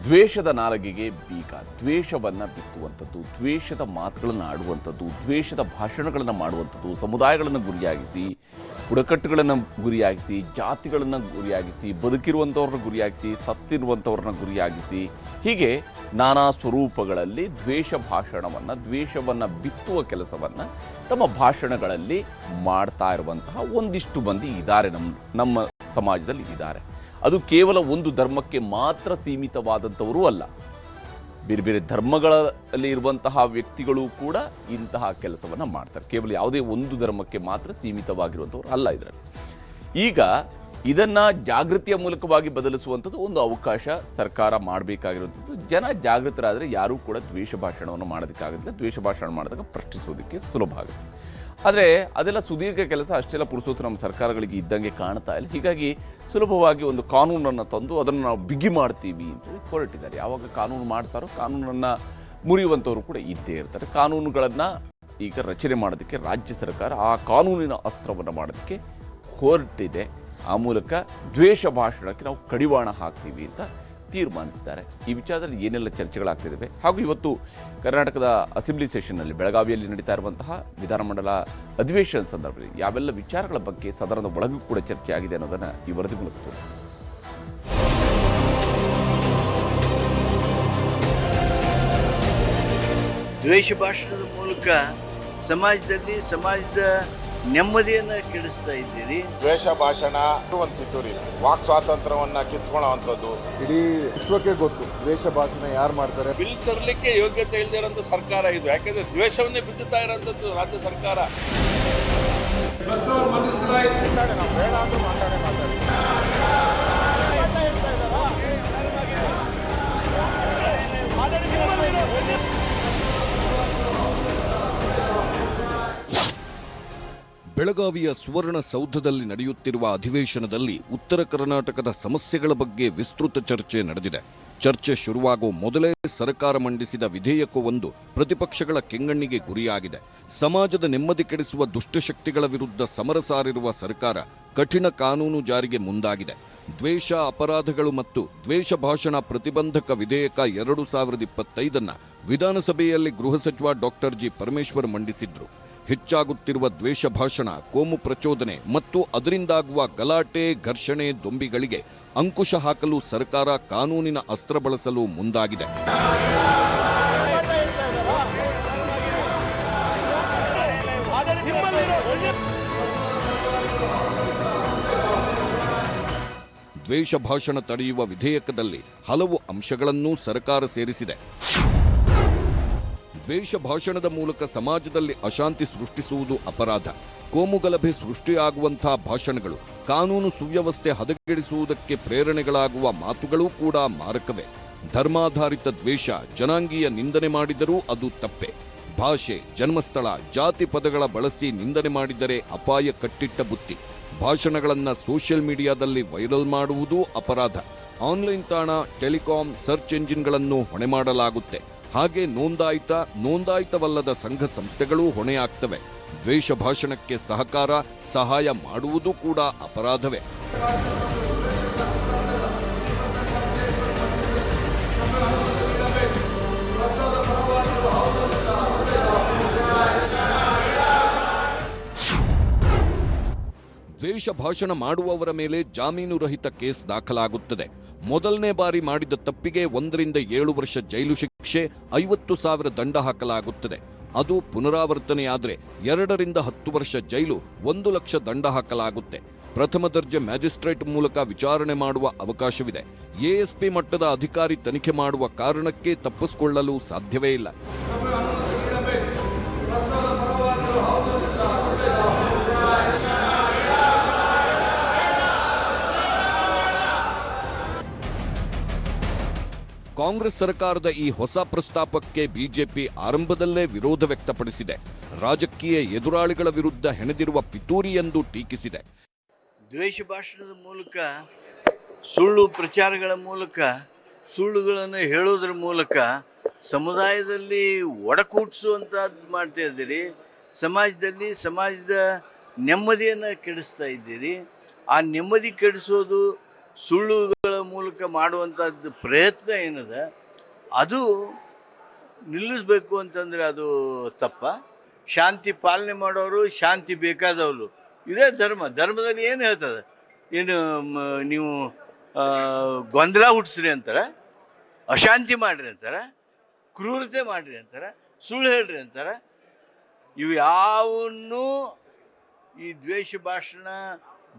ದ್ವೇಷದ ನಾಲಗೆಗೆ ಬೀಗ, ದ್ವೇಷವನ್ನು ಬಿತ್ತುವಂಥದ್ದು, ದ್ವೇಷದ ಮಾತುಗಳನ್ನು ಆಡುವಂಥದ್ದು, ದ್ವೇಷದ ಭಾಷಣಗಳನ್ನು ಮಾಡುವಂಥದ್ದು, ಸಮುದಾಯಗಳನ್ನು ಗುರಿಯಾಗಿಸಿ, ಬುಡಕಟ್ಟುಗಳನ್ನು ಗುರಿಯಾಗಿಸಿ, ಜಾತಿಗಳನ್ನು ಗುರಿಯಾಗಿಸಿ, ಬದುಕಿರುವಂಥವ್ರನ್ನ ಗುರಿಯಾಗಿಸಿ, ಸತ್ತಿರುವಂಥವ್ರನ್ನ ಗುರಿಯಾಗಿಸಿ, ಹೀಗೆ ನಾನಾ ಸ್ವರೂಪಗಳಲ್ಲಿ ದ್ವೇಷ ಭಾಷಣವನ್ನು, ದ್ವೇಷವನ್ನು ಬಿತ್ತುವ ಕೆಲಸವನ್ನು ತಮ್ಮ ಭಾಷಣಗಳಲ್ಲಿ ಮಾಡ್ತಾ ಇರುವಂತಹ ಒಂದಿಷ್ಟು ಮಂದಿ ಇದ್ದಾರೆ, ನಮ್ಮ ಸಮಾಜದಲ್ಲಿ ಇದ್ದಾರೆ. ಅದು ಕೇವಲ ಒಂದು ಧರ್ಮಕ್ಕೆ ಮಾತ್ರ ಸೀಮಿತವಾದಂಥವರೂ ಅಲ್ಲ. ಬೇರೆ ಬೇರೆ ಧರ್ಮಗಳಲ್ಲಿ ಇರುವಂತಹ ವ್ಯಕ್ತಿಗಳು ಕೂಡ ಇಂತಹ ಕೆಲಸವನ್ನು ಮಾಡ್ತಾರೆ. ಕೇವಲ ಯಾವುದೇ ಒಂದು ಧರ್ಮಕ್ಕೆ ಮಾತ್ರ ಸೀಮಿತವಾಗಿರುವಂಥವ್ರು ಅಲ್ಲ ಇದರಲ್ಲಿ. ಈಗ ಇದನ್ನು ಜಾಗೃತಿಯ ಮೂಲಕವಾಗಿ ಬದಲಿಸುವಂಥದ್ದು ಒಂದು ಅವಕಾಶ ಸರ್ಕಾರ ಮಾಡಬೇಕಾಗಿರುವಂಥದ್ದು. ಜನ ಜಾಗೃತರಾದರೆ ಯಾರೂ ಕೂಡ ದ್ವೇಷ ಭಾಷಣವನ್ನು ಮಾಡೋದಕ್ಕಾಗೋದಿಲ್ಲ. ದ್ವೇಷ ಭಾಷಣ ಮಾಡಿದಾಗ ಪ್ರಶ್ನಿಸೋದಕ್ಕೆ ಸುಲಭ ಆಗುತ್ತೆ. ಆದರೆ ಅದೆಲ್ಲ ಸುದೀರ್ಘ ಕೆಲಸ, ಅಷ್ಟೆಲ್ಲ ಪುರುಸೋತು ನಮ್ಮ ಸರ್ಕಾರಗಳಿಗೆ ಇದ್ದಂಗೆ ಕಾಣ್ತಾ ಇಲ್ಲ. ಹೀಗಾಗಿ ಸುಲಭವಾಗಿ ಒಂದು ಕಾನೂನನ್ನು ತಂದು ಅದನ್ನು ನಾವು ಬಿಗಿ ಮಾಡ್ತೀವಿ ಅಂತೇಳಿ ಹೊರಟಿದ್ದಾರೆ. ಯಾವಾಗ ಕಾನೂನು ಮಾಡ್ತಾರೋ ಕಾನೂನನ್ನು ಮುರಿಯುವಂಥವ್ರು ಕೂಡ ಇದ್ದೇ ಇರ್ತಾರೆ. ಕಾನೂನುಗಳನ್ನು ಈಗ ರಚನೆ ಮಾಡೋದಕ್ಕೆ ರಾಜ್ಯ ಸರ್ಕಾರ ಆ ಕಾನೂನಿನ ಅಸ್ತ್ರವನ್ನು ಮಾಡೋದಕ್ಕೆ ಹೊರಟಿದೆ. ಆ ಮೂಲಕ ದ್ವೇಷ ಭಾಷಣಕ್ಕೆ ನಾವು ಕಡಿವಾಣ ಹಾಕ್ತೀವಿ ಅಂತ ತೀರ್ಮಾನಿಸಿದ್ದಾರೆ. ಈ ವಿಚಾರದಲ್ಲಿ ಏನೆಲ್ಲ ಚರ್ಚೆಗಳಾಗ್ತಿದ್ದಾವೆ ಹಾಗೂ ಇವತ್ತು ಕರ್ನಾಟಕದ ಅಸೆಂಬ್ಲಿ ಸೆಷನ್ನಲ್ಲಿ ಬೆಳಗಾವಿಯಲ್ಲಿ ನಡೀತಾ ಇರುವಂತಹ ವಿಧಾನಮಂಡಲ ಅಧಿವೇಶನ ಸಂದರ್ಭದಲ್ಲಿ ಯಾವೆಲ್ಲ ವಿಚಾರಗಳ ಬಗ್ಗೆ ಸದನದ ಒಳಗೂ ಕೂಡ ಚರ್ಚೆ ಆಗಿದೆ ಅನ್ನೋದನ್ನು ಈ ವರದಿ ಮೂಲಕ ತೋರಿಸ್ತಾರೆ. ದ್ವೇಷ ಭಾಷಣದ ಮೂಲಕ ಸಮಾಜದ ನೆಮ್ಮದಿಯನ್ನ ಕೆಡಿಸ್ತಾ ಇದ್ದೀರಿ. ದ್ವೇಷ ಭಾಷಣ ಒಂದು ಕಿತ್ತೂರಿ, ವಾಕ್ ಸ್ವಾತಂತ್ರ್ಯವನ್ನ ಕಿತ್ಕೊಳ್ಳುವಂಥದ್ದು ಇಡೀ ವಿಶ್ವಕ್ಕೆ ಗೊತ್ತು ದ್ವೇಷ ಭಾಷಣ ಯಾರು ಮಾಡ್ತಾರೆ. ಬಿಲ್ ತರಲಿಕ್ಕೆ ಯೋಗ್ಯತೆ ಇಲ್ಲದೆ ಇರೋಂಥ ಸರ್ಕಾರ ಇದು. ಯಾಕಂದ್ರೆ ದ್ವೇಷವನ್ನೇ ಬಿತ್ತುತ್ತಾ ಇರೋಂಥದ್ದು ರಾಜ್ಯ ಸರ್ಕಾರ. ಬೇಡ ಅಂದ್ರೂ ಮಾತಾಡಿ ಬೆಳಗಾವಿಯ ಸುವರ್ಣಸೌಧದಲ್ಲಿ ನಡೆಯುತ್ತಿರುವ ಅಧಿವೇಶನದಲ್ಲಿ ಉತ್ತರ ಕರ್ನಾಟಕದ ಸಮಸ್ಯೆಗಳ ಬಗ್ಗೆ ವಿಸ್ತೃತ ಚರ್ಚೆ ನಡೆದಿದೆ. ಚರ್ಚೆ ಶುರುವಾಗುವ ಮೊದಲೇ ಸರ್ಕಾರ ಮಂಡಿಸಿದ ವಿಧೇಯಕವೊಂದು ಪ್ರತಿಪಕ್ಷಗಳ ಕೆಂಗಣ್ಣಿಗೆ ಗುರಿಯಾಗಿದೆ. ಸಮಾಜದ ನೆಮ್ಮದಿ ಕೆಡಿಸುವ ದುಷ್ಟಶಕ್ತಿಗಳ ವಿರುದ್ಧ ಸಮರ ಸಾರಿರುವ ಸರ್ಕಾರ ಕಠಿಣ ಕಾನೂನು ಜಾರಿಗೆ ಮುಂದಾಗಿದೆ. ದ್ವೇಷ ಅಪರಾಧಗಳು ಮತ್ತು ದ್ವೇಷ ಭಾಷಣ ಪ್ರತಿಬಂಧಕ ವಿಧೇಯಕ 2025 ವಿಧಾನಸಭೆಯಲ್ಲಿ ಗೃಹ ಸಚಿವ ಡಾಕ್ಟರ್ ಜಿ ಪರಮೇಶ್ವರ್ ಮಂಡಿಸಿದ್ರು. ಹೆಚ್ಚಾಗುತ್ತಿರುವ ದ್ವೇಷ ಭಾಷಣ, ಕೋಮು ಪ್ರಚೋದನೆ ಮತ್ತು ಅದರಿಂದಾಗುವ ಗಲಾಟೆ, ಘರ್ಷಣೆ, ದೊಂಬಿಗಳಿಗೆ ಅಂಕುಶ ಹಾಕಲು ಸರ್ಕಾರ ಕಾನೂನಿನ ಅಸ್ತ್ರ ಬಳಸಲು ಮುಂದಾಗಿದೆ. ದ್ವೇಷ ಭಾಷಣ ತಡೆಯುವ ವಿಧೇಯಕದಲ್ಲಿ ಹಲವು ಅಂಶಗಳನ್ನು ಸರ್ಕಾರ ಸೇರಿಸಿದೆ. ದ್ವೇಷ ಭಾಷಣದ ಮೂಲಕ ಸಮಾಜದಲ್ಲಿ ಅಶಾಂತಿ ಸೃಷ್ಟಿಸುವುದು ಅಪರಾಧ. ಕೋಮುಗಲಭೆ ಸೃಷ್ಟಿಯಾಗುವಂತಹ ಭಾಷಣಗಳು, ಕಾನೂನು ಸುವ್ಯವಸ್ಥೆ ಹದಗೆಡಿಸುವುದಕ್ಕೆ ಪ್ರೇರಣೆಗಳಾಗುವ ಮಾತುಗಳೂ ಕೂಡ ಮಾರಕವೇ. ಧರ್ಮಾಧಾರಿತ ದ್ವೇಷ, ಜನಾಂಗೀಯ ನಿಂದನೆ ಮಾಡಿದರೂ ಅದು ತಪ್ಪೆ. ಭಾಷೆ, ಜನ್ಮಸ್ಥಳ, ಜಾತಿ ಪದಗಳ ಬಳಸಿ ನಿಂದನೆ ಮಾಡಿದರೆ ಅಪಾಯ ಕಟ್ಟಿಟ್ಟ ಬುತ್ತಿ. ಭಾಷಣಗಳನ್ನು ಸೋಷಿಯಲ್ ಮೀಡಿಯಾದಲ್ಲಿ ವೈರಲ್ ಮಾಡುವುದೂ ಅಪರಾಧ. ಆನ್ಲೈನ್ ತಾಣ, ಟೆಲಿಕಾಂ, ಸರ್ಚ್ ಎಂಜಿನ್ಗಳನ್ನು ಹೊಣೆ ಮಾಡಲಾಗುತ್ತೆ. ಹಾಗೆ ನೋಂದಾಯಿತವಲ್ಲದ ಸಂಘ ಸಂಸ್ಥೆಗಳೂ ಹೊಣೆಯಾಗ್ತವೆ. ದ್ವೇಷ ಭಾಷಣಕ್ಕೆ ಸಹಾಯ ಮಾಡುವುದೂ ಕೂಡ ಅಪರಾಧವೇ. ದ್ವೇಷ ಭಾಷಣ ಮಾಡುವವರ ಮೇಲೆ ಜಾಮೀನು ರಹಿತ ಕೇಸ್ ದಾಖಲಾಗುತ್ತದೆ. ಮೊದಲನೇ ಬಾರಿ ಮಾಡಿದ ತಪ್ಪಿಗೆ 1 ರಿಂದ 7 ವರ್ಷ ಜೈಲು ಶಿಕ್ಷೆ, 50,000 ದಂಡ ಹಾಕಲಾಗುತ್ತದೆ. ಅದು ಪುನರಾವರ್ತನೆಯಾದರೆ 2 ರಿಂದ 10 ವರ್ಷ ಜೈಲು, 1 ಲಕ್ಷ ದಂಡ ಹಾಕಲಾಗುತ್ತೆ. ಪ್ರಥಮ ದರ್ಜೆ ಮ್ಯಾಜಿಸ್ಟ್ರೇಟ್ ಮೂಲಕ ವಿಚಾರಣೆ ಮಾಡುವ ಅವಕಾಶವಿದೆ. ಎಎಸ್ಪಿ ಮಟ್ಟದ ಅಧಿಕಾರಿ ತನಿಖೆ ಮಾಡುವ ಕಾರಣಕ್ಕೆ ತಪ್ಪಿಸಿಕೊಳ್ಳಲು ಸಾಧ್ಯವೇ ಇಲ್ಲ. ಕಾಂಗ್ರೆಸ್ ಸರ್ಕಾರದ ಈ ಹೊಸ ಪ್ರಸ್ತಾಪಕ್ಕೆ ಬಿಜೆಪಿ ಆರಂಭದಲ್ಲೇ ವಿರೋಧ ವ್ಯಕ್ತಪಡಿಸಿದೆ. ರಾಜಕೀಯ ಎದುರಾಳಿಗಳ ವಿರುದ್ಧ ಹೆಣೆದಿರುವ ಪಿತೂರಿ ಎಂದು ಟೀಕಿಸಿದೆ. ದ್ವೇಷ ಭಾಷಣದ ಮೂಲಕ, ಸುಳ್ಳು ಪ್ರಚಾರಗಳ ಮೂಲಕ, ಸುಳ್ಳುಗಳನ್ನು ಹೇಳೋದ್ರ ಮೂಲಕ ಸಮುದಾಯದಲ್ಲಿ ಒಡಕೂಡಿಸುವಂಥದ್ದು ಮಾಡ್ತಾ ಇದ್ದೀರಿ. ಸಮಾಜದ ನೆಮ್ಮದಿಯನ್ನು ಕೆಡಿಸ್ತಾ ಇದ್ದೀರಿ. ಆ ನೆಮ್ಮದಿ ಕೆಡಿಸೋದು ಸುಳ್ಳುಗಳ ಮೂಲಕ ಮಾಡುವಂಥದ್ದು ಪ್ರಯತ್ನ ಏನಿದೆ ಅದು ನಿಲ್ಲಿಸಬೇಕು ಅಂತಂದರೆ ಅದು ತಪ್ಪ. ಶಾಂತಿ ಪಾಲನೆ ಮಾಡೋರು, ಶಾಂತಿ ಬೇಕಾದವರು, ಇದೇ ಧರ್ಮದಲ್ಲಿ ಏನು ಹೇಳ್ತದೆ? ಏನು ನೀವು ಗೊಂದಲ ಹುಟ್ಟಿಸ್ರಿ ಅಂತಾರೆ, ಅಶಾಂತಿ ಮಾಡಿರಿ ಅಂತಾರೆ, ಕ್ರೂರತೆ ಮಾಡಿರಿ ಅಂತಾರೆ, ಸುಳ್ಳು ಹೇಳ್ರಿ ಅಂತಾರೆ. ಇವು ಯಾವನ್ನೂ ಈ ದ್ವೇಷ ಭಾಷಣ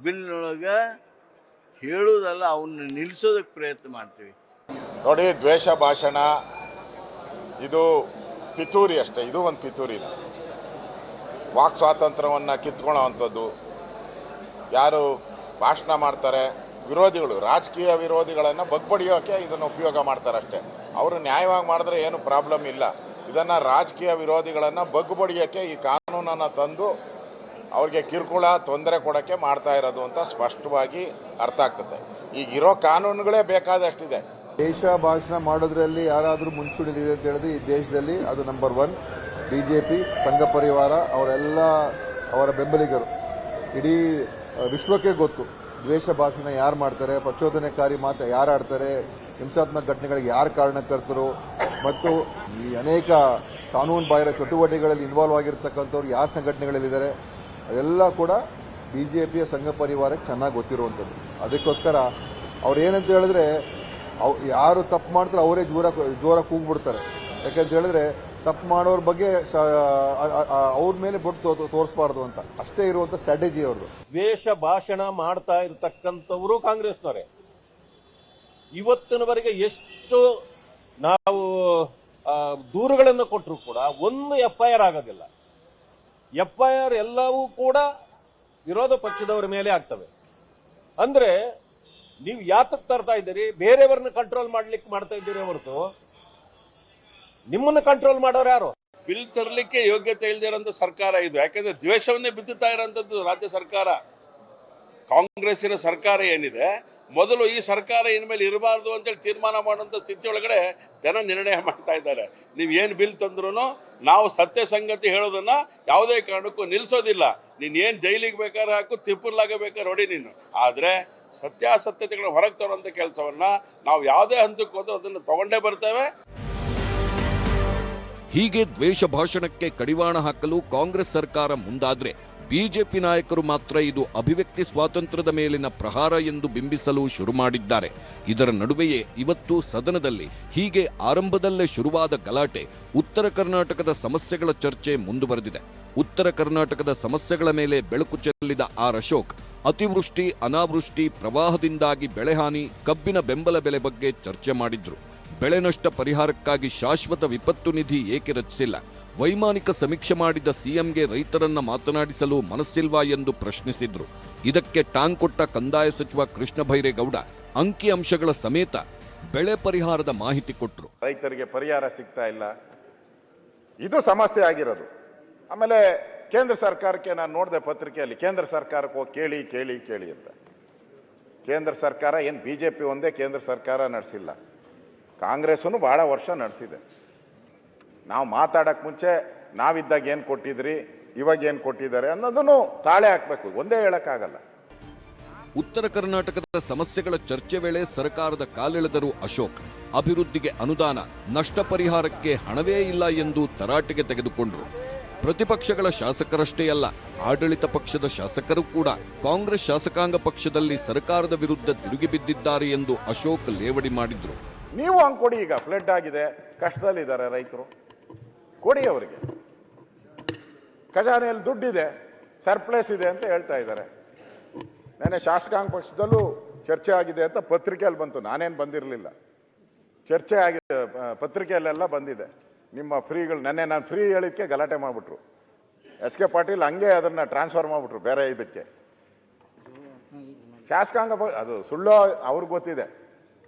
ಬಿಲ್ನೊಳಗೆ ಹೇಳೋದಲ್ಲ, ಅವನ್ನ ನಿಲ್ಲಿಸೋದಕ್ಕೆ ಪ್ರಯತ್ನ ಮಾಡ್ತೀವಿ. ನೋಡಿ, ದ್ವೇಷ ಭಾಷಣ ಇದು ಪಿತೂರಿ ಅಷ್ಟೇ. ಇದು ಒಂದು ಪಿತೂರಿ. ವಾಕ್ ಸ್ವಾತಂತ್ರ್ಯವನ್ನು ಕಿತ್ಕೊಳ್ಳೋ ಅಂಥದ್ದು. ಯಾರು ಭಾಷಣ ಮಾಡ್ತಾರೆ, ವಿರೋಧಿಗಳು, ರಾಜಕೀಯ ವಿರೋಧಿಗಳನ್ನು ಬಗ್ಬಡಿಯೋಕೆ ಇದನ್ನು ಉಪಯೋಗ ಮಾಡ್ತಾರೆ ಅಷ್ಟೇ. ಅವರು ನ್ಯಾಯವಾಗಿ ಮಾಡಿದ್ರೆ ಏನು ಪ್ರಾಬ್ಲಮ್ ಇಲ್ಲ. ಇದನ್ನು ರಾಜಕೀಯ ವಿರೋಧಿಗಳನ್ನು ಬಗ್ಬಡಿಯೋಕ್ಕೆ ಈ ಕಾನೂನನ್ನು ತಂದು ಅವ್ರಿಗೆ ಕಿರುಕುಳ, ತೊಂದರೆ ಕೊಡೋಕ್ಕೆ ಮಾಡ್ತಾ ಇರೋದು ಅಂತ ಸ್ಪಷ್ಟವಾಗಿ ಅರ್ಥ ಆಗ್ತದೆ. ಈಗಿರೋ ಕಾನೂನುಗಳೇ ಬೇಕಾದಷ್ಟಿದೆ. ದೇಶ ಭಾಷಣ ಮಾಡೋದ್ರಲ್ಲಿ ಯಾರಾದರೂ ಮುಂಚೂಣಿದಿದೆ ಅಂತ ಹೇಳಿದ್ರೆ ಈ ದೇಶದಲ್ಲಿ ಅದು ನಂಬರ್ 1 ಬಿಜೆಪಿ, ಸಂಘ ಪರಿವಾರ, ಅವರೆಲ್ಲ ಅವರ ಬೆಂಬಲಿಗರು. ಇಡೀ ವಿಶ್ವಕ್ಕೆ ಗೊತ್ತು ದ್ವೇಷ ಭಾಷಣ ಯಾರು ಮಾಡ್ತಾರೆ, ಪ್ರಚೋದನೆಕಾರಿ ಮಾತು ಯಾರು ಆಡ್ತಾರೆ, ಹಿಂಸಾತ್ಮಕ ಘಟನೆಗಳಿಗೆ ಯಾರು ಕಾರಣಕರ್ತರು, ಮತ್ತು ಈ ಅನೇಕ ಕಾನೂನು ಬಾಹಿರ ಚಟುವಟಿಕೆಗಳಲ್ಲಿ ಇನ್ವಾಲ್ವ್ ಆಗಿರ್ತಕ್ಕಂಥವ್ರು ಯಾವ ಸಂಘಟನೆಗಳಲ್ಲಿದ್ದಾರೆ, ಅದೆಲ್ಲ ಕೂಡ ಬಿಜೆಪಿಯ ಸಂಘ ಪರಿವಾರಕ್ಕೆ ಚೆನ್ನಾಗಿ ಗೊತ್ತಿರುವಂಥದ್ದು. ಅದಕ್ಕೋಸ್ಕರ ಅವ್ರು ಏನಂತ ಹೇಳಿದ್ರೆ ಯಾರು ತಪ್ಪು ಮಾಡ್ತಾರೆ ಅವರೇ ಜೋರ ಕೂಗ್ಬಿಡ್ತಾರೆ. ಯಾಕಂತ ಹೇಳಿದ್ರೆ ತಪ್ಪು ಮಾಡೋರ ಬಗ್ಗೆ ಅವ್ರ ಮೇಲೆ ಬೊಟ್ಟು ತೋರಿಸಬಾರ್ದು ಅಂತ ಅಷ್ಟೇ ಇರುವಂತ ಸ್ಟ್ರಾಟಜಿ ಅವ್ರದ್ದು. ದ್ವೇಷ ಭಾಷಣ ಮಾಡ್ತಾ ಇರತಕ್ಕಂಥವರು ಕಾಂಗ್ರೆಸ್ನವರೇ. ಇವತ್ತಿನವರೆಗೆ ಎಷ್ಟು ನಾವು ದೂರುಗಳನ್ನು ಕೊಟ್ಟರು ಕೂಡ ಒಂದು FIR ಆಗೋದಿಲ್ಲ. FIR ಎಲ್ಲವೂ ಕೂಡ ವಿರೋಧ ಪಕ್ಷದವರ ಮೇಲೆ ಆಗ್ತವೆ. ಅಂದ್ರೆ ನೀವು ಯಾತಕ್ಕೆ ತರ್ತಾ ಇದ್ದೀರಿ? ಬೇರೆಯವ್ರನ್ನ ಕಂಟ್ರೋಲ್ ಮಾಡ್ಲಿಕ್ಕೆ ಮಾಡ್ತಾ ಇದ್ದೀರಿ ಹೊರತು ನಿಮ್ಮನ್ನ ಕಂಟ್ರೋಲ್ ಮಾಡೋರು ಯಾರು? ಬಿಲ್ ತರಲಿಕ್ಕೆ ಯೋಗ್ಯತೆ ಇಲ್ಲದಿರೋಂಥ ಸರ್ಕಾರ ಇದು. ಯಾಕಂದ್ರೆ ದ್ವೇಷವನ್ನೇ ಬಿತ್ತುತ್ತಾ ಇರೋಂಥದ್ದು ರಾಜ್ಯ ಸರ್ಕಾರ. ಕಾಂಗ್ರೆಸ್ಸಿನ ಸರ್ಕಾರ ಏನಿದೆ, ಮೊದಲು ಈ ಸರ್ಕಾರ ಇನ್ಮೇಲೆ ಇರಬಾರ್ದು ಅಂತೇಳಿ ತೀರ್ಮಾನ ಮಾಡುವಂತ ಸ್ಥಿತಿ ಒಳಗಡೆ ಜನ ನಿರ್ಣಯ ಮಾಡ್ತಾ ಇದ್ದಾರೆ. ನೀವು ಏನು ಬಿಲ್ ತಂದ್ರು ನಾವು ಸತ್ಯ ಸಂಗತಿ ಹೇಳೋದನ್ನ ಯಾವುದೇ ಕಾರಣಕ್ಕೂ ನಿಲ್ಲಿಸೋದಿಲ್ಲ. ನೀನ್ ಏನ್ ಜೈಲಿಗೆ ಬೇಕಾದ್ರೆ ಹಾಕು, ತಿಪ್ಪುರ್ಲಾಗ ಬೇಕಾದ್ರೆ ಹೊಡಿ ನೀನು. ಆದ್ರೆ ಸತ್ಯಾಸತ್ಯತೆಗಳನ್ನ ಹೊರಗೆ ತರುವಂತ ಕೆಲಸವನ್ನ ನಾವು ಯಾವುದೇ ಹಂತಕ್ಕೆ ಹೋದ್ರೂ ಅದನ್ನು ತಗೊಂಡೇ ಬರ್ತೇವೆ. ಹೀಗೆ ದ್ವೇಷ ಭಾಷಣಕ್ಕೆ ಕಡಿವಾಣ ಹಾಕಲು ಕಾಂಗ್ರೆಸ್ ಸರ್ಕಾರ ಮುಂದಾದ್ರೆ ಬಿಜೆಪಿ ನಾಯಕರು ಮಾತ್ರ ಇದು ಅಭಿವ್ಯಕ್ತಿ ಸ್ವಾತಂತ್ರ್ಯದ ಮೇಲಿನ ಪ್ರಹಾರ ಎಂದು ಬಿಂಬಿಸಲು ಶುರು ಮಾಡಿದ್ದಾರೆ. ಇದರ ನಡುವೆಯೇ ಇವತ್ತು ಸದನದಲ್ಲಿ ಹೀಗೆ ಆರಂಭದಲ್ಲೇ ಶುರುವಾದ ಗಲಾಟೆ ಉತ್ತರ ಕರ್ನಾಟಕದ ಸಮಸ್ಯೆಗಳ ಚರ್ಚೆ ಮುಂದುವರೆದಿದೆ. ಉತ್ತರ ಕರ್ನಾಟಕದ ಸಮಸ್ಯೆಗಳ ಮೇಲೆ ಬೆಳಕು ಚೆಲ್ಲಿದ ಅಶೋಕ್ ಅತಿವೃಷ್ಟಿ, ಅನಾವೃಷ್ಟಿ, ಪ್ರವಾಹದಿಂದಾಗಿ ಬೆಳೆಹಾನಿ, ಕಬ್ಬಿನ ಬೆಂಬಲ ಬೆಲೆ ಬಗ್ಗೆ ಚರ್ಚೆ ಮಾಡಿದ್ರು. ಬೆಳೆ ನಷ್ಟ ಪರಿಹಾರಕ್ಕಾಗಿ ಶಾಶ್ವತ ವಿಪತ್ತು ನಿಧಿ ಏಕೆ ರಚಿಸಿಲ್ಲ? ವೈಮಾನಿಕ ಸಮೀಕ್ಷೆ ಮಾಡಿದ ಸಿಎಂಗೆ ರೈತರನ್ನ ಮಾತನಾಡಿಸಲು ಮನಸ್ಸಿಲ್ವಾ ಎಂದು ಪ್ರಶ್ನಿಸಿದ್ರು. ಇದಕ್ಕೆ ಟಾಂಗ್ ಕೊಟ್ಟ ಕಂದಾಯ ಸಚಿವ ಕೃಷ್ಣ ಬೈರೇಗೌಡ ಅಂಕಿ ಅಂಶಗಳ ಸಮೇತ ಬೆಳೆ ಪರಿಹಾರದ ಮಾಹಿತಿ ಕೊಟ್ಟರು. ರೈತರಿಗೆ ಪರಿಹಾರ ಸಿಗ್ತಾ ಇಲ್ಲ, ಇದು ಸಮಸ್ಯೆ ಆಗಿರೋದು. ಆಮೇಲೆ ಕೇಂದ್ರ ಸರ್ಕಾರಕ್ಕೆ ನಾನು ನೋಡಿದೆ ಪತ್ರಿಕೆಯಲ್ಲಿ, ಕೇಂದ್ರ ಸರ್ಕಾರಕ್ಕೆ ಹೋಗಿ ಕೇಳಿ ಕೇಳಿ ಕೇಳಿ ಅಂತ. ಕೇಂದ್ರ ಸರ್ಕಾರ ಏನು ಬಿಜೆಪಿ ಒಂದೇ ಕೇಂದ್ರ ಸರ್ಕಾರ ನಡೆಸಿಲ್ಲ, ಕಾಂಗ್ರೆಸ್ಸನ್ನು ಬಹಳ ವರ್ಷ ನಡೆಸಿದೆ. ನಾವು ಮಾತಾಡಕ್ಕೆ ಮುಂಚೆ ನಾವಿದ್ದಾಗ ಏನು ಕೊಟ್ಟಿದ್ರಿ, ಇವಾಗ ಏನು ಕೊಟ್ಟಿದ್ದಾರೆ ಅನ್ನೋದನ್ನು ತಾಳೆ ಹಾಕಬೇಕು, ಒಂದೇ ಹೇಳಕ್ಕಾಗಲ್ಲ. ಉತ್ತರ ಕರ್ನಾಟಕದ ಸಮಸ್ಯೆಗಳ ಚರ್ಚೆ ವೇಳೆ ಸರ್ಕಾರದ ಕಾಲೆಳೆದರು ಅಶೋಕ್. ಅಭಿವೃದ್ಧಿಗೆ ಅನುದಾನ, ನಷ್ಟ ಪರಿಹಾರಕ್ಕೆ ಹಣವೇ ಇಲ್ಲ ಎಂದು ತರಾಟೆಗೆ ತೆಗೆದುಕೊಂಡರು. ಪ್ರತಿಪಕ್ಷಗಳ ಶಾಸಕರಷ್ಟೇ ಅಲ್ಲ, ಆಡಳಿತ ಪಕ್ಷದ ಶಾಸಕರು ಕೂಡ ಕಾಂಗ್ರೆಸ್ ಶಾಸಕಾಂಗ ಪಕ್ಷದಲ್ಲಿ ಸರ್ಕಾರದ ವಿರುದ್ಧ ತಿರುಗಿ ಬಿದ್ದಿದ್ದಾರೆ ಎಂದು ಅಶೋಕ್ ಲೇವಡಿ ಮಾಡಿದ್ರು. ನೀವು ಹಂಗೆ ಕೊಡಿ, ಈಗ ಫ್ಲಡ್ ಆಗಿದೆ, ಕಷ್ಟದಲ್ಲಿದ್ದಾರೆ ರೈತರು, ಕೊಡಿ ಅವರಿಗೆ. ಖಜಾನೆಯಲ್ಲಿ ದುಡ್ಡಿದೆ, ಸರ್ಪ್ಲಸ್ ಇದೆ ಅಂತ ಹೇಳ್ತಾ ಇದ್ದಾರೆ. ನೆನ್ನೆ ಶಾಸಕಾಂಗ ಪಕ್ಷದಲ್ಲೂ ಚರ್ಚೆ ಆಗಿದೆ ಅಂತ ಪತ್ರಿಕೆಯಲ್ಲಿ ಬಂತು, ನಾನೇನು ಬಂದಿರಲಿಲ್ಲ. ಚರ್ಚೆ ಆಗಿದೆ, ಪತ್ರಿಕೆಯಲ್ಲೆಲ್ಲ ಬಂದಿದೆ. ನಿಮ್ಮ ಫ್ರೀಗಳು, ನೆನ್ನೆ ನಾನು ಫ್ರೀ ಹೇಳಿದ್ಕೆ ಗಲಾಟೆ ಮಾಡಿಬಿಟ್ರು. HK ಪಾಟೀಲ್ ಹಂಗೆ ಅದನ್ನು ಟ್ರಾನ್ಸ್ಫರ್ ಮಾಡಿಬಿಟ್ರು ಬೇರೆ ಇದಕ್ಕೆ. ಶಾಸಕಾಂಗ ಅದು ಸುಳ್ಳು, ಅವ್ರಿಗೆ ಗೊತ್ತಿದೆ.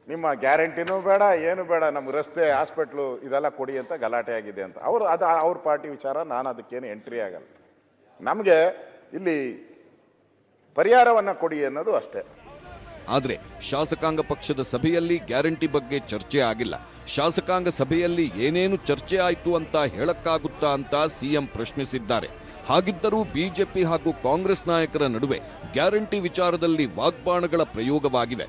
ನಿಮ್ಮ ಗ್ಯಾರಂಟಿನೂ ಬೇಡ, ಏನು ಬೇಡ, ನಮ್ಗೆ ರಸ್ತೆ, ಹಾಸ್ಪಿಟ್ಲು ಇದೆಲ್ಲ ಕೊಡಿ ಅಂತ ಗಲಾಟೆ ಆಗಿದೆ ಅಂತ. ಅದು ಅವ್ರ ಪಾರ್ಟಿ ವಿಚಾರ, ನಾನು ಅದಕ್ಕೇನು ಎಂಟ್ರಿ ಆಗಲ್ಲ. ನಮಗೆ ಇಲ್ಲಿ ಪರಿಹಾರವನ್ನು ಕೊಡಿ ಅನ್ನೋದು ಅಷ್ಟೇ. ಆದರೆ ಶಾಸಕಾಂಗ ಪಕ್ಷದ ಸಭೆಯಲ್ಲಿ ಗ್ಯಾರಂಟಿ ಬಗ್ಗೆ ಚರ್ಚೆ ಆಗಿಲ್ಲ. ಶಾಸಕಾಂಗ ಸಭೆಯಲ್ಲಿ ಏನೇನು ಚರ್ಚೆ ಆಯಿತು ಅಂತ ಹೇಳಕ್ಕಾಗುತ್ತಾ ಅಂತ ಸಿಎಂ ಪ್ರಶ್ನಿಸಿದ್ದಾರೆ. ಹಾಗಿದ್ದರೂ ಬಿಜೆಪಿ ಹಾಗೂ ಕಾಂಗ್ರೆಸ್ ನಾಯಕರ ನಡುವೆ ಗ್ಯಾರಂಟಿ ವಿಚಾರದಲ್ಲಿ ವಾಗ್ಬಾಣಗಳ ಪ್ರಯೋಗವಾಗಿವೆ.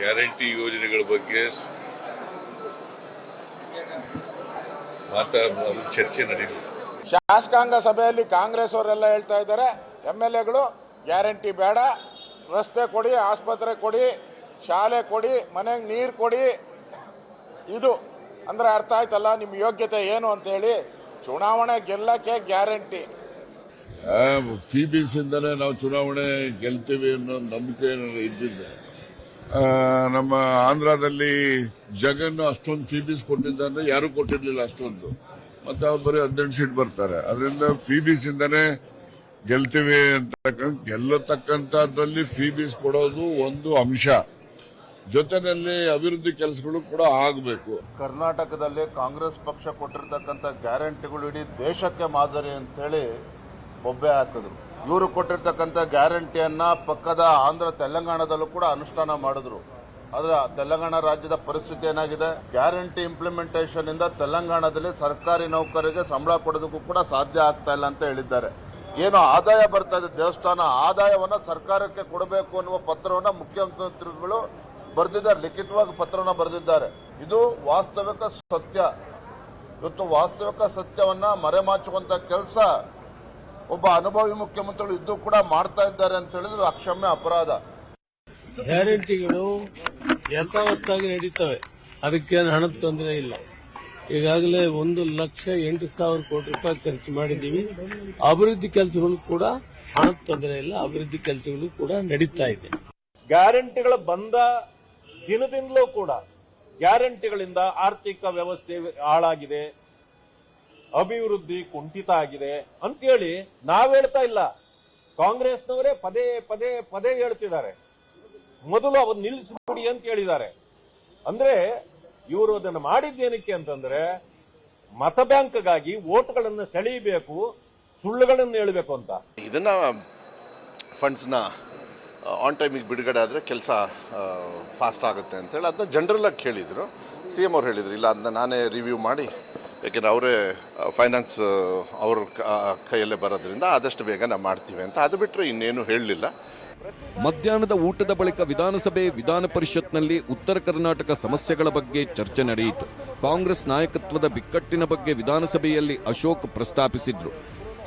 ಗ್ಯಾರಂಟಿ ಯೋಜನೆಗಳ ಬಗ್ಗೆ ಚರ್ಚೆ ನಡೆಯಲಿಲ್ಲ. ಶಾಸಕಾಂಗ ಸಭೆಯಲ್ಲಿ ಕಾಂಗ್ರೆಸ್ ಅವರೆಲ್ಲ ಹೇಳ್ತಾ ಇದ್ದಾರೆ, MLAಗಳು ಗ್ಯಾರಂಟಿ ಬೇಡ, ರಸ್ತೆ ಕೊಡಿ, ಆಸ್ಪತ್ರೆ ಕೊಡಿ, ಶಾಲೆ ಕೊಡಿ, ಮನೆಗೆ ನೀರು ಕೊಡಿ. ಇದು ಅಂದ್ರೆ ಅರ್ಥ ಆಯ್ತಲ್ಲ ನಿಮ್ಮ ಯೋಗ್ಯತೆ ಏನು ಅಂತ ಹೇಳಿ. ಚುನಾವಣೆ ಗೆಲ್ಲಕ್ಕೆ ಗ್ಯಾರಂಟಿ. ಫೀಬೀಸ್ ಇಂದನೇ ನಾವು ಚುನಾವಣೆ ಗೆಲ್ತೀವಿ ಅನ್ನೋ ನಂಬಿಕೆ ಇದ್ದಿದ್ದೆ. ನಮ್ಮ ಆಂಧ್ರದಲ್ಲಿ ಜಗನ್ ಅಷ್ಟೊಂದು ಫೀಬೀಸ್ ಕೊಟ್ಟಿದ್ದ ಅಂದ್ರೆ ಯಾರು ಕೊಟ್ಟಿರ್ಲಿಲ್ಲ ಅಷ್ಟೊಂದು. ಮತ್ತೆ ಅವ್ರು ಬರೀ 18 ಸೀಟ್ ಬರ್ತಾರೆ. ಅದರಿಂದ ಫೀಬೀಸ್ ಇಂದನೇ ಗೆಲ್ತೀವಿ ಅಂತ ಗೆಲ್ಲತಕ್ಕಂಥದ್ರಲ್ಲಿ ಫೀಬೀಸ್ ಕೊಡೋದು ಒಂದು ಅಂಶ. ಜೊತೆಯಲ್ಲಿ ಅಭಿವೃದ್ಧಿ ಕೆಲಸಗಳು ಕೂಡ ಆಗಬೇಕು. ಕರ್ನಾಟಕದಲ್ಲಿ ಕಾಂಗ್ರೆಸ್ ಪಕ್ಷ ಕೊಟ್ಟಿರ್ತಕ್ಕಂಥ ಗ್ಯಾರಂಟಿಗಳು ಇಡೀ ದೇಶಕ್ಕೆ ಮಾದರಿ ಅಂತೇಳಿ ಬೊಬ್ಬೆ ಹಾಕಿದ್ರು. ಇವರು ಕೊಟ್ಟಿರ್ತಕ್ಕಂಥ ಗ್ಯಾರಂಟಿಯನ್ನ ಪಕ್ಕದ ಆಂಧ್ರ ತೆಲಂಗಾಣದಲ್ಲೂ ಕೂಡ ಅನುಷ್ಠಾನ ಮಾಡಿದ್ರು. ಆದ್ರೆ ತೆಲಂಗಾಣ ರಾಜ್ಯದ ಪರಿಸ್ಥಿತಿ ಏನಾಗಿದೆ, ಗ್ಯಾರಂಟಿ ಇಂಪ್ಲಿಮೆಂಟೇಷನ್ ಇಂದ ತೆಲಂಗಾಣದಲ್ಲಿ ಸರ್ಕಾರಿ ನೌಕರರಿಗೆ ಸಂಬಳ ಕೊಡೋದಕ್ಕೂ ಕೂಡ ಸಾಧ್ಯ ಆಗ್ತಾ ಇಲ್ಲ ಅಂತ ಹೇಳಿದ್ದಾರೆ. ಏನು ಆದಾಯ ಬರ್ತಾ ಇದೆ ದೇವಸ್ಥಾನ ಆದಾಯವನ್ನ ಸರ್ಕಾರಕ್ಕೆ ಕೊಡಬೇಕು ಅನ್ನುವ ಪತ್ರವನ್ನ ಮುಖ್ಯಮಂತ್ರಿಗಳು ಬರೆದಿದ್ದಾರೆ, ಲಿಖಿತವಾಗಿ ಪತ್ರವನ್ನ ಬರೆದಿದ್ದಾರೆ. ಇದು ವಾಸ್ತವಿಕ ಸತ್ಯ. ಇವತ್ತು ವಾಸ್ತವಿಕ ಸತ್ಯವನ್ನ ಮರೆಮಾಚುವಂತ ಕೆಲಸ ಒಬ್ಬ ಅನುಭವಿ ಮುಖ್ಯಮಂತ್ರಿಗಳು ಇದ್ದು ಕೂಡ ಮಾಡ್ತಾ ಇದ್ದಾರೆ ಅಂತ ಹೇಳಿದ್ರೆ ಅಕ್ಷಮ್ಯ ಅಪರಾಧ. ಗ್ಯಾರಂಟಿಗಳು ಯಥಾವತ್ತಾಗಿ ನಡೀತವೆ, ಅದಕ್ಕೇನು ಹಣದ ತೊಂದರೆ ಇಲ್ಲ. ಈಗಾಗಲೇ 1,08,000 ಕೋಟಿ ರೂಪಾಯಿ ಖರ್ಚು ಮಾಡಿದ್ದೀವಿ. ಅಭಿವೃದ್ಧಿ ಕೆಲಸಗಳು ಕೂಡ ಹಣದ ತೊಂದರೆ ಇಲ್ಲ, ಅಭಿವೃದ್ಧಿ ಕೆಲಸಗಳು ಕೂಡ ನಡೀತಾ ಇದೆ. ಗ್ಯಾರಂಟಿಗಳ ಬಂದ ದಿನದಿಂದಲೂ ಕೂಡ ಗ್ಯಾರಂಟಿಗಳಿಂದ ಆರ್ಥಿಕ ವ್ಯವಸ್ಥೆ ಹಾಳಾಗಿದೆ, ಅಭಿವೃದ್ಧಿ ಕುಂಠಿತ ಆಗಿದೆ ಅಂತೇಳಿ ನಾವ್ ಹೇಳ್ತಾ ಇಲ್ಲ, ಕಾಂಗ್ರೆಸ್ನವರೇ ಪದೇ ಪದೇ ಪದೇ ಹೇಳ್ತಿದ್ದಾರೆ. ಮೊದಲು ಅವನ್ನ ನಿಲ್ಲಿಸ್ಬಿಡಿ ಅಂತ ಹೇಳಿದ್ದಾರೆ. ಅಂದ್ರೆ ಇವರು ಅದನ್ನು ಮಾಡಿದ್ದೇನಕ್ಕೆ ಅಂತಂದ್ರೆ ಮತ ಬ್ಯಾಂಕ್ಗಾಗಿ ವೋಟ್ಗಳನ್ನು ಸೆಳೆಯಬೇಕು, ಸುಳ್ಳುಗಳನ್ನು ಹೇಳಬೇಕು ಅಂತ. ಇದನ್ನ ಫಂಡ್ಸ್ನ ಆನ್ ಟೈಮಿಗೆ ಬಿಡುಗಡೆ ಆದರೆ ಕೆಲಸ ಫಾಸ್ಟ್ ಆಗುತ್ತೆ ಅಂತೇಳಿ ಅದನ್ನ ಜನರಲ್ ಆಗಿ ಹೇಳಿದ್ರು. CM ಅವ್ರು ಹೇಳಿದ್ರು, ಇಲ್ಲ ಅದನ್ನ ನಾನೇ ರಿವ್ಯೂ ಮಾಡಿ, ಯಾಕೆಂದ್ರೆ ಅವರೇ ಫೈನಾನ್ಸ್ ಅವ್ರ ಕೈಯಲ್ಲೇ ಬರೋದ್ರಿಂದ ಆದಷ್ಟು ಬೇಗ ನಾವು ಮಾಡ್ತೀವಿ ಅಂತ. ಅದು ಬಿಟ್ಟರೆ ಇನ್ನೇನು ಹೇಳಲಿಲ್ಲ. ಮಧ್ಯಾಹ್ನದ ಊಟದ ಬಳಿಕ ವಿಧಾನಸಭೆ ವಿಧಾನ ಪರಿಷತ್ನಲ್ಲಿ ಉತ್ತರ ಕರ್ನಾಟಕ ಸಮಸ್ಯೆಗಳ ಬಗ್ಗೆ ಚರ್ಚೆ ನಡೆಯಿತು. ಕಾಂಗ್ರೆಸ್ ನಾಯಕತ್ವದ ಬಿಕ್ಕಟ್ಟಿನ ಬಗ್ಗೆ ವಿಧಾನಸಭೆಯಲ್ಲಿ ಅಶೋಕ್ ಪ್ರಸ್ತಾಪಿಸಿದ್ರು.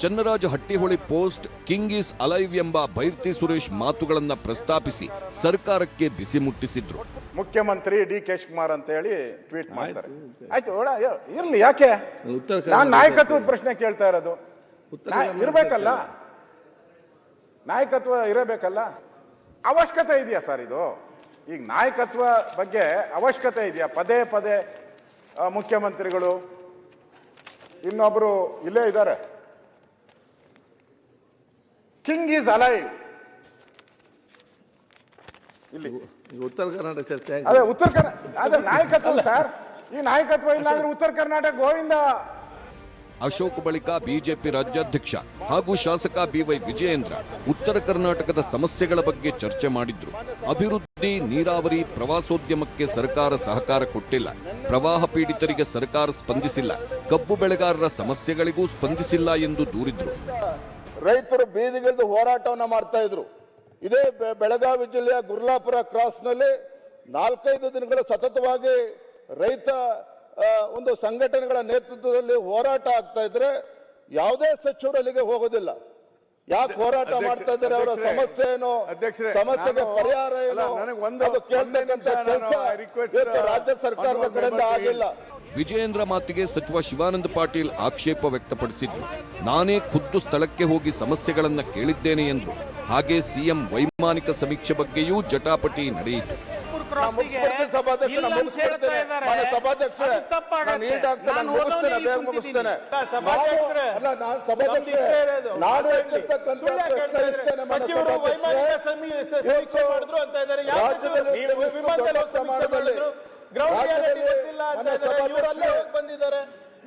Channaraj Hattiholi post king is alive ಎಂಬ ಬೈರ್ತಿ ಸುರೇಶ್ ಮಾತುಗಳನ್ನ ಪ್ರಸ್ತಾಪಿಸಿ ಸರ್ಕಾರಕ್ಕೆ ಬಿಸಿ ಮುಟ್ಟಿಸಿದ್ರು. ಮುಖ್ಯಮಂತ್ರಿ DK ಶಿವಕುಮಾರ್ ಅಂತ ಹೇಳಿ ಟ್ವೀಟ್ ಮಾಡ್ತಾರೆ. ಆಯ್ತು ಇರ್ಲಿ, ಯಾಕೆ ನಾನು ನಾಯಕತ್ವದ ಪ್ರಶ್ನೆ ಕೇಳ್ತಾ ಇರೋದು. ಇರಬೇಕಲ್ಲ, ನಾಯಕತ್ವ ಇರಬೇಕಲ್ಲ. ಅವಶ್ಯಕತೆ ಇದೆಯಾ ಸರ್ ಇದು? ಈಗ ನಾಯಕತ್ವ ಬಗ್ಗೆ ಅವಶ್ಯಕತೆ ಇದೆಯಾ? ಪದೇ ಪದೇ ಮುಖ್ಯಮಂತ್ರಿಗಳು, ಇನ್ನೊಬ್ರು ಇಲ್ಲೇ ಇದ್ದಾರೆ, ಕಿಂಗ್ ಈಸ್ ಅಲೈವ್. ಇಲ್ಲಿ ಉತ್ತರ ಕರ್ನಾಟಕ ಚರ್ಚೆ ಅದೇ ಉತ್ತರ ಕರ್ನಾಟಕ ಅದೇ ನಾಯಕತ್ವ ಸರ್. ಈ ನಾಯಕತ್ವ ಇಲ್ಲ ಅಂದ್ರೆ ಉತ್ತರ ಕರ್ನಾಟಕ ಗೋವಿಂದ. ಅಶೋಕ್ ಬಳಿಕ ಬಿಜೆಪಿ ರಾಜ್ಯಾಧ್ಯಕ್ಷ ಹಾಗೂ ಶಾಸಕ BY ವಿಜಯೇಂದ್ರ ಉತ್ತರ ಕರ್ನಾಟಕದ ಸಮಸ್ಯೆಗಳ ಬಗ್ಗೆ ಚರ್ಚೆ ಮಾಡಿದ್ರು. ಅಭಿವೃದ್ಧಿ, ನೀರಾವರಿ, ಪ್ರವಾಸೋದ್ಯಮಕ್ಕೆ ಸರ್ಕಾರ ಸಹಕಾರ ಕೊಟ್ಟಿಲ್ಲ, ಪ್ರವಾಹ ಪೀಡಿತರಿಗೆ ಸರ್ಕಾರ ಸ್ಪಂದಿಸಿಲ್ಲ, ಕಬ್ಬು ಬೆಳೆಗಾರರ ಸಮಸ್ಯೆಗಳಿಗೂ ಸ್ಪಂದಿಸಿಲ್ಲ ಎಂದು ದೂರಿದ್ರು. ರೈತರು ಬೀದಿಗಿಳಿದು ಹೋರಾಟವನ್ನ ಮಾಡ್ತಾ ಇದ್ರು. ಇದೇ ಬೆಳಗಾವಿ ಜಿಲ್ಲೆಯ ಗುರ್ಲಾಪುರ ಕ್ರಾಸ್ನಲ್ಲಿ 4-5 ದಿನಗಳ ಸತತವಾಗಿ ರೈತ ಒಂದು ಸಂಘಟನೆಗಳ ನೇತೃತ್ವದಲ್ಲಿ ಹೋರಾಟ ಆಗ್ತಾ ಇದ್ರೆ ಯಾವುದೇ ಸಚಿವರು ಅಲ್ಲಿಗೆ ಹೋಗೋದಿಲ್ಲ. ಯಾಕೆ ಹೋರಾಟ ಮಾಡ್ತಾ ಇದ್ದಾರೆ? ಅವರ ಸಮಸ್ಯೆ ಏನು, ಸಮಸ್ಯೆಗೆ ಪರಿಹಾರ ಏನು, ಅದು ಕೇಳ್ತಕ್ಕಂಥ ಕೆಲಸ ರಾಜ್ಯ ಸರ್ಕಾರದ ಕಡೆಯಿಂದ ಆಗಿಲ್ಲ. ವಿಜಯೇಂದ್ರ ಮಾತಿಗೆ ಸಚಿವ ಶಿವಾನಂದ ಪಾಟೀಲ್ ಆಕ್ಷೇಪ ವ್ಯಕ್ತಪಡಿಸಿದ್ರು. ನಾನೇ ಖುದ್ದು ಸ್ಥಳಕ್ಕೆ ಹೋಗಿ ಸಮಸ್ಯೆಗಳನ್ನ ಕೇಳಿದ್ದೇನೆ ಎಂದ್ರು. ಹಾಗೆ CM ವೈಮಾನಿಕ ಸಮೀಕ್ಷೆ ಬಗ್ಗೆಯೂ ಜಟಾಪಟಿ ನಡೆಯಿತು.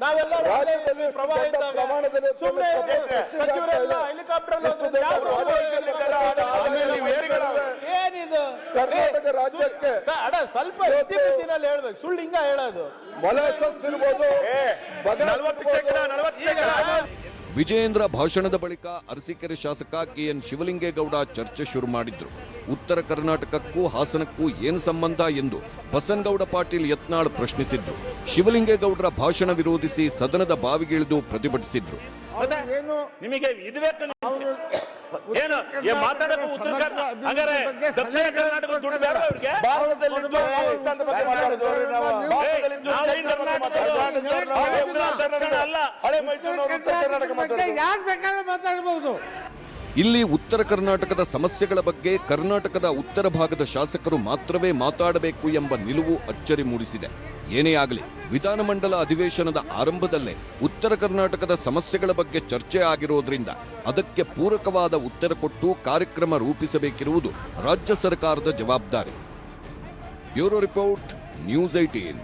ನಾವೆಲ್ಲ ಸಚಿವರೆಲ್ಲ ಹೆಲಿಕಾಪ್ಟರ್ ಏನಿದು ಕರ್ನಾಟಕ ರಾಜ್ಯಕ್ಕೆ ಸ್ವಲ್ಪ ಇತಿಮಿತಿನಲ್ಲಿ ಹೇಳ್ಬೇಕು, ಸುಳ್ಳು ಹಿಂಗ ಹೇಳೋದು. ಮೊಲಾಸಸ್ ಇರ್ಬೋದು, ವಿಜಯೇಂದ್ರ ಭಾಷಣದ ಬಳಿಕ ಅರಸೀಕೆರೆ ಶಾಸಕ ಕೆಎನ್ ಶಿವಲಿಂಗೇಗೌಡ ಚರ್ಚೆ ಶುರು ಮಾಡಿದ್ರು. ಉತ್ತರ ಕರ್ನಾಟಕಕ್ಕೂ ಹಾಸನಕ್ಕೂ ಏನು ಸಂಬಂಧ ಎಂದು ಬಸನಗೌಡ ಪಾಟೀಲ್ ಯತ್ನಾಳ್ ಪ್ರಶ್ನಿಸಿದ್ರು. ಶಿವಲಿಂಗೇಗೌಡರ ಭಾಷಣ ವಿರೋಧಿಸಿ ಸದನದ ಬಾವಿಗಿಳಿದು ಪ್ರತಿಭಟಿಸಿದ್ರು. ನಿಮಗೆ ಇದು ಬೇಕು ಏನು ಮಾತಾಡೋದು? ಉತ್ತರ ಹಾಗಾದ್ರೆ ದಕ್ಷಿಣ ಕರ್ನಾಟಕ ದುಡ್ಡು ಬೇಡ ಅವ್ರಿಗೆ? ಇಲ್ಲಿ ಉತ್ತರ ಕರ್ನಾಟಕದ ಸಮಸ್ಯೆಗಳ ಬಗ್ಗೆ ಕರ್ನಾಟಕದ ಉತ್ತರ ಭಾಗದ ಶಾಸಕರು ಮಾತ್ರವೇ ಮಾತಾಡಬೇಕು ಎಂಬ ನಿಲುವು ಅಚ್ಚರಿ ಮೂಡಿಸಿದೆ. ಏನೇ ಆಗಲಿ, ವಿಧಾನಮಂಡಲ ಅಧಿವೇಶನದ ಆರಂಭದಲ್ಲೇ ಉತ್ತರ ಕರ್ನಾಟಕದ ಸಮಸ್ಯೆಗಳ ಬಗ್ಗೆ ಚರ್ಚೆ ಆಗಿರೋದ್ರಿಂದ ಅದಕ್ಕೆ ಪೂರಕವಾದ ಉತ್ತರ ಕೊಟ್ಟು ಕಾರ್ಯಕ್ರಮ ರೂಪಿಸಬೇಕಿರುವುದು ರಾಜ್ಯ ಸರ್ಕಾರದ ಜವಾಬ್ದಾರಿ. Bureau report, news 18.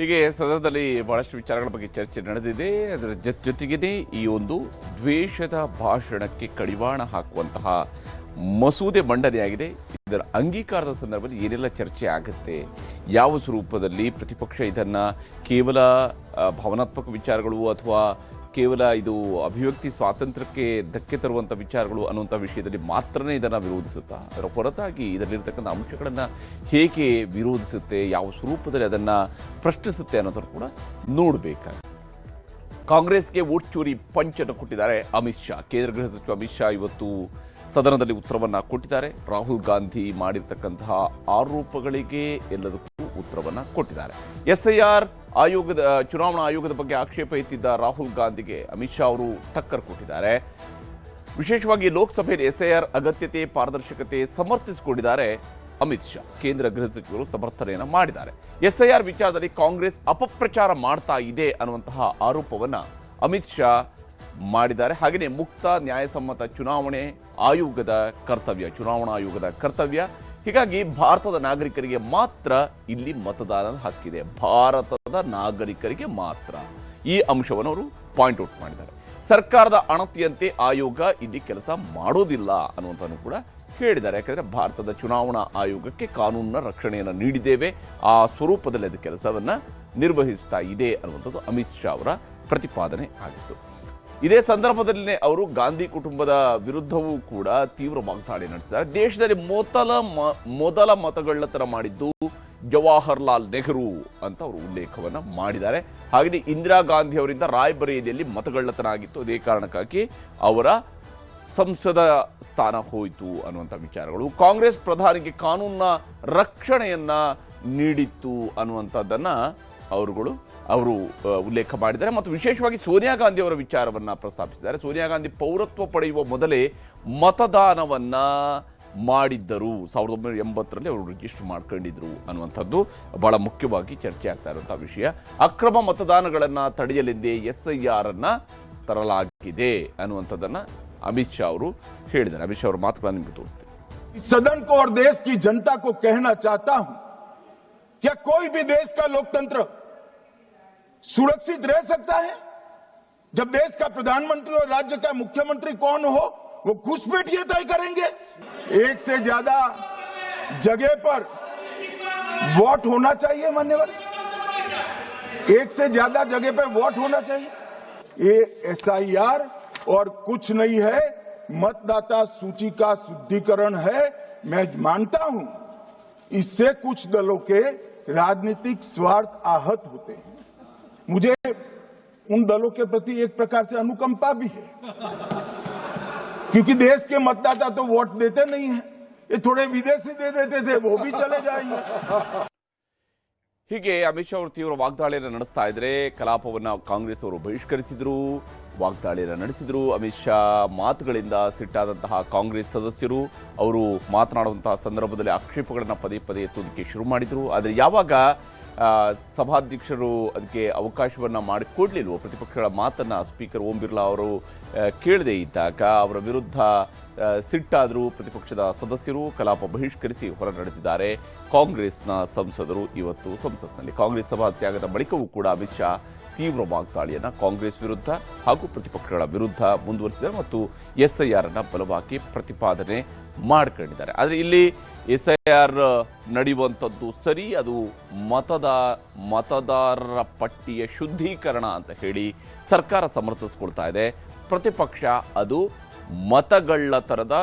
ಹೀಗೆ ಸದನದಲ್ಲಿ ಬಹಳಷ್ಟು ವಿಚಾರಗಳ ಬಗ್ಗೆ ಚರ್ಚೆ ನಡೆದಿದೆ. ಅದರ ಜೊತೆಗೇ ಈ ಒಂದು ದ್ವೇಷದ ಭಾಷಣಕ್ಕೆ ಕಡಿವಾಣ ಹಾಕುವಂತಹ ಮಸೂದೆ ಮಂಡನೆಯಾಗಿದೆ. ಇದರ ಅಂಗೀಕಾರದ ಸಂದರ್ಭದಲ್ಲಿ ಏನೆಲ್ಲ ಚರ್ಚೆ ಆಗುತ್ತೆ, ಯಾವ ಸ್ವರೂಪದಲ್ಲಿ ಪ್ರತಿಪಕ್ಷ ಇದನ್ನು ಕೇವಲ ಭಾವನಾತ್ಮಕ ವಿಚಾರಗಳು ಅಥವಾ ಕೇವಲ ಇದು ಅಭಿವ್ಯಕ್ತಿ ಸ್ವಾತಂತ್ರ್ಯಕ್ಕೆ ಧಕ್ಕೆ ತರುವಂಥ ವಿಚಾರಗಳು ಅನ್ನುವಂಥ ವಿಷಯದಲ್ಲಿ ಮಾತ್ರನೇ ಇದನ್ನು ವಿರೋಧಿಸುತ್ತಾ, ಅದರ ಹೊರತಾಗಿ ಇದರಲ್ಲಿರ್ತಕ್ಕಂಥ ಅಂಶಗಳನ್ನು ಹೇಗೆ ವಿರೋಧಿಸುತ್ತೆ, ಯಾವ ಸ್ವರೂಪದಲ್ಲಿ ಅದನ್ನು ಪ್ರಶ್ನಿಸುತ್ತೆ ಅನ್ನೋದನ್ನು ಕೂಡ ನೋಡಬೇಕಾಗಿದೆ. ಕಾಂಗ್ರೆಸ್ಗೆ ವೋಟ್ ಚೋರಿ ಪಂಚನ್ನು ಕೊಟ್ಟಿದ್ದಾರೆ ಅಮಿತ್ ಶಾ. ಕೇಂದ್ರ ಗೃಹ ಸಚಿವ ಅಮಿತ್ ಶಾ ಇವತ್ತು ಸದನದಲ್ಲಿ ಉತ್ತರವನ್ನು ಕೊಟ್ಟಿದ್ದಾರೆ. ರಾಹುಲ್ ಗಾಂಧಿ ಮಾಡಿರ್ತಕ್ಕಂತಹ ಆರೋಪಗಳಿಗೆ ಎಲ್ಲದಕ್ಕೂ ಉತ್ತರವನ್ನು ಕೊಟ್ಟಿದ್ದಾರೆ. SIR ಆಯೋಗದ ಚುನಾವಣಾ ಆಯೋಗದ ಬಗ್ಗೆ ಆಕ್ಷೇಪ ಎತ್ತಿದ್ದ ರಾಹುಲ್ ಗಾಂಧಿಗೆ ಅಮಿತ್ ಶಾ ಅವರು ಟಕ್ಕರ್ ಕೊಟ್ಟಿದ್ದಾರೆ. ವಿಶೇಷವಾಗಿ ಲೋಕಸಭೆಯಲ್ಲಿ SIR ಅಗತ್ಯತೆ, ಪಾರದರ್ಶಕತೆ ಸಮರ್ಥಿಸಿಕೊಂಡಿದ್ದಾರೆ ಅಮಿತ್ ಶಾ. ಕೇಂದ್ರ ಗೃಹ ಸಚಿವರು ಸಮರ್ಥನೆಯನ್ನು ಮಾಡಿದ್ದಾರೆ. SIR ವಿಚಾರದಲ್ಲಿ ಕಾಂಗ್ರೆಸ್ ಅಪಪ್ರಚಾರ ಮಾಡ್ತಾ ಇದೆ ಅನ್ನುವಂತಹ ಆರೋಪವನ್ನು ಅಮಿತ್ ಶಾ ಮಾಡಿದ್ದಾರೆ. ಹಾಗೆಯೇ ಮುಕ್ತ ನ್ಯಾಯಸಮ್ಮತ ಚುನಾವಣಾ ಆಯೋಗದ ಕರ್ತವ್ಯ. ಹೀಗಾಗಿ ಭಾರತದ ನಾಗರಿಕರಿಗೆ ಮಾತ್ರ ಇಲ್ಲಿ ಮತದಾನದ ಹಕ್ಕಿದೆ, ಭಾರತದ ನಾಗರಿಕರಿಗೆ ಮಾತ್ರ. ಈ ಅಂಶವನ್ನು ಅವರು ಪಾಯಿಂಟ್ ಔಟ್ ಮಾಡಿದ್ದಾರೆ. ಸರ್ಕಾರದ ಅಣತಿಯಂತೆ ಆಯೋಗ ಇಲ್ಲಿ ಕೆಲಸ ಮಾಡೋದಿಲ್ಲ ಅನ್ನುವಂಥನ್ನು ಕೂಡ ಹೇಳಿದ್ದಾರೆ. ಯಾಕಂದರೆ ಭಾರತದ ಚುನಾವಣಾ ಆಯೋಗಕ್ಕೆ ಕಾನೂನಿನ ರಕ್ಷಣೆಯನ್ನು ನೀಡಿದ್ದೇವೆ, ಆ ಸ್ವರೂಪದಲ್ಲಿ ಅದು ಕೆಲಸವನ್ನು ನಿರ್ವಹಿಸ್ತಾ ಇದೆ ಅನ್ನುವಂಥದ್ದು ಅಮಿತ್ ಶಾ ಅವರ ಪ್ರತಿಪಾದನೆ ಆಗಿತ್ತು. ಇದೇ ಸಂದರ್ಭದಲ್ಲೇ ಅವರು ಗಾಂಧಿ ಕುಟುಂಬದ ವಿರುದ್ಧವೂ ಕೂಡ ತೀವ್ರ ವಾಗ್ದಾಳಿ ನಡೆಸಿದ್ದಾರೆ. ದೇಶದಲ್ಲಿ ಮೊದಲ ಮತಗಳ್ಳತನ ಮಾಡಿದ್ದು ಜವಾಹರ್ಲಾಲ್ ನೆಹರು ಅಂತ ಅವರು ಉಲ್ಲೇಖವನ್ನು ಮಾಡಿದ್ದಾರೆ. ಹಾಗೆಯೇ ಇಂದಿರಾ ಗಾಂಧಿ ಅವರಿಂದ ರಾಯ್ಬರೇಲಿಯಲ್ಲಿ ಮತಗಳ್ಳತನ ಆಗಿತ್ತು, ಅದೇ ಕಾರಣಕ್ಕಾಗಿ ಅವರ ಸಂಸದ ಸ್ಥಾನ ಹೋಯಿತು ಅನ್ನುವಂಥ ವಿಚಾರಗಳು. ಕಾಂಗ್ರೆಸ್ ಪ್ರಧಾನಿಗೆ ಕಾನೂನಿನ ರಕ್ಷಣೆಯನ್ನ ನೀಡಿತ್ತು ಅನ್ನುವಂಥದ್ದನ್ನು ಅವರು ಉಲ್ಲೇಖ ಮಾಡಿದ್ದಾರೆ. ಮತ್ತು ವಿಶೇಷವಾಗಿ ಸೋನಿಯಾ ಗಾಂಧಿ ಅವರ ವಿಚಾರವನ್ನು ಪ್ರಸ್ತಾಪಿಸಿದ್ದಾರೆ. ಸೋನಿಯಾ ಗಾಂಧಿ ಪೌರತ್ವ ಪಡೆಯುವ ಮೊದಲೇ ಮತದಾನವನ್ನು ಮಾಡಿದ್ದರು, 1980ರಲ್ಲಿ ಅವರು ರಿಜಿಸ್ಟರ್ ಮಾಡ್ಕೊಂಡಿದ್ರು ಅನ್ನುವಂಥದ್ದು ಬಹಳ ಮುಖ್ಯವಾಗಿ ಚರ್ಚೆ ಆಗ್ತಾ ಇರುವಂಥ ವಿಷಯ. ಅಕ್ರಮ ಮತದಾನಗಳನ್ನು ತಡೆಯಲೆಂದೇ SIR ಅನ್ನು ತರಲಾಗಿದೆ ಅನ್ನುವಂಥದ್ದನ್ನು ಅಮಿತ್ ಶಾ ಅವರು ಹೇಳಿದ್ದಾರೆ. ಅಮಿತ್ ಶಾ ಅವರ ಮಾತುಗಳನ್ನು ನಿಮಗೆ ತೋರಿಸ್ತೀನಿ. सदन को और देश की जनता को कहना चाहता हूं, क्या कोई भी देश का लोकतंत्र सुरक्षित रह सकता है जब देश का प्रधानमंत्री और राज्य का मुख्यमंत्री कौन हो वो घुसपैठिए तय करेंगे? एक से ज्यादा जगह पर वोट होना चाहिए मान्यवर, एक से ज्यादा जगह पर वोट होना चाहिए. ये SIR और कुछ नहीं है, मतदाता सूची का शुद्धिकरण है. मैं मानता हूं इससे कुछ दलों के राजनीतिक स्वार्थ आहत होते हैं. मुझे उन दलों के प्रति एक प्रकार से अनुकंपा भी है, क्योंकि देश के मतदाता तो वोट देते नहीं हैं. ये थोड़े विदेशी दे देते थे, वो भी चले जाएंगे. ಹೀಗೆ ಅಮಿತ್ ಶಾ ಅವರು ತೀವ್ರ ವಾಗ್ದಾಳಿಯನ್ನು ನಡೆಸ್ತಾ ಇದ್ರೆ ಕಲಾಪವನ್ನು ಕಾಂಗ್ರೆಸ್ ಅವರು ಬಹಿಷ್ಕರಿಸಿದ್ರು, ವಾಗ್ದಾಳಿಯನ್ನು ನಡೆಸಿದ್ರು. ಅಮಿತ್ ಶಾ ಮಾತುಗಳಿಂದ ಸಿಟ್ಟಾದಂತಹ ಕಾಂಗ್ರೆಸ್ ಸದಸ್ಯರು ಅವರು ಮಾತನಾಡುವಂತಹ ಸಂದರ್ಭದಲ್ಲಿ ಆಕ್ಷೇಪಗಳನ್ನು ಪದೇ ಪದೇ ಎತ್ತುವುದಕ್ಕೆ ಶುರು ಮಾಡಿದ್ರು. ಆದರೆ ಯಾವಾಗ ಸಭಾಧ್ಯಕ್ಷರು ಅದಕ್ಕೆ ಅವಕಾಶವನ್ನು ಮಾಡಿಕೊಡ್ಲಿಲ್ವೋ, ಪ್ರತಿಪಕ್ಷಗಳ ಮಾತನ್ನು ಸ್ಪೀಕರ್ ಓಂ ಬಿರ್ಲಾ ಅವರು ಕೇಳದೇ ಇದ್ದಾಗ ಅವರ ವಿರುದ್ಧ ಸಿಟ್ಟಾದರೂ ಪ್ರತಿಪಕ್ಷದ ಸದಸ್ಯರು ಕಲಾಪ ಬಹಿಷ್ಕರಿಸಿ ಹೊರ ನಡೆದಿದ್ದಾರೆ. ಕಾಂಗ್ರೆಸ್ನ ಸಂಸದರು ಇವತ್ತು ಸಂಸತ್ನಲ್ಲಿ ಕಾಂಗ್ರೆಸ್ ಸಭಾತ್ಯಾಗದ ಬಳಿಕವೂ ಕೂಡ ಅಮಿತ್ ಶಾ ತೀವ್ರ ವಾಗ್ದಾಳಿಯನ್ನು ಕಾಂಗ್ರೆಸ್ ವಿರುದ್ಧ ಹಾಗೂ ಪ್ರತಿಪಕ್ಷಗಳ ವಿರುದ್ಧ ಮುಂದುವರಿಸಿದ್ದಾರೆ ಮತ್ತು SIR ಅನ್ನು ಬಲವಾಗಿ ಪ್ರತಿಪಾದನೆ ಮಾಡ್ಕೊಂಡಿದ್ದಾರೆ. ಆದರೆ ಇಲ್ಲಿ SIR ನಡೆಯುವಂಥದ್ದು ಸರಿ, ಅದು ಮತದಾರರ ಪಟ್ಟಿಯ ಶುದ್ಧೀಕರಣ ಅಂತ ಹೇಳಿ ಸರ್ಕಾರ ಸಮರ್ಥಿಸ್ಕೊಳ್ತಾ ಇದೆ. ಪ್ರತಿಪಕ್ಷ ಅದು ಮತಗಳ್ಳತನದ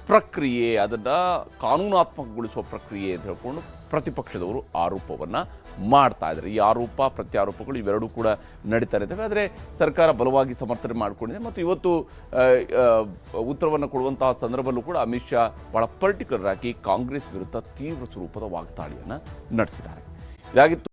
ಪ್ರಕ್ರಿಯೆ, ಅದನ್ನು ಕಾನೂನಾತ್ಮಕಗೊಳಿಸುವ ಪ್ರಕ್ರಿಯೆ ಅಂತ ಹೇಳ್ಕೊಂಡು ಪ್ರತಿಪಕ್ಷದವರು ಆರೋಪವನ್ನು ಮಾಡ್ತಾ ಇದ್ದಾರೆ. ಈ ಆರೋಪ ಪ್ರತ್ಯಾರೋಪಗಳು ಇವೆರಡೂ ಕೂಡ ನಡೀತಾ ಇದ್ದಾವೆ. ಆದರೆ ಸರ್ಕಾರ ಬಲವಾಗಿ ಸಮರ್ಥನೆ ಮಾಡಿಕೊಂಡಿದೆ. ಮತ್ತು ಇವತ್ತು ಉತ್ತರವನ್ನು ಕೊಡುವಂತಹ ಸಂದರ್ಭದಲ್ಲೂ ಕೂಡ ಅಮಿತ್ ಶಾ ಬಹಳ ಪರ್ಟಿಕ್ಯುಲರ್ ಆಗಿ ಕಾಂಗ್ರೆಸ್ ವಿರುದ್ಧ ತೀವ್ರ ಸ್ವರೂಪದ ವಾಗ್ದಾಳಿಯನ್ನು ನಡೆಸಿದ್ದಾರೆ. ಇದಾಗಿತ್ತು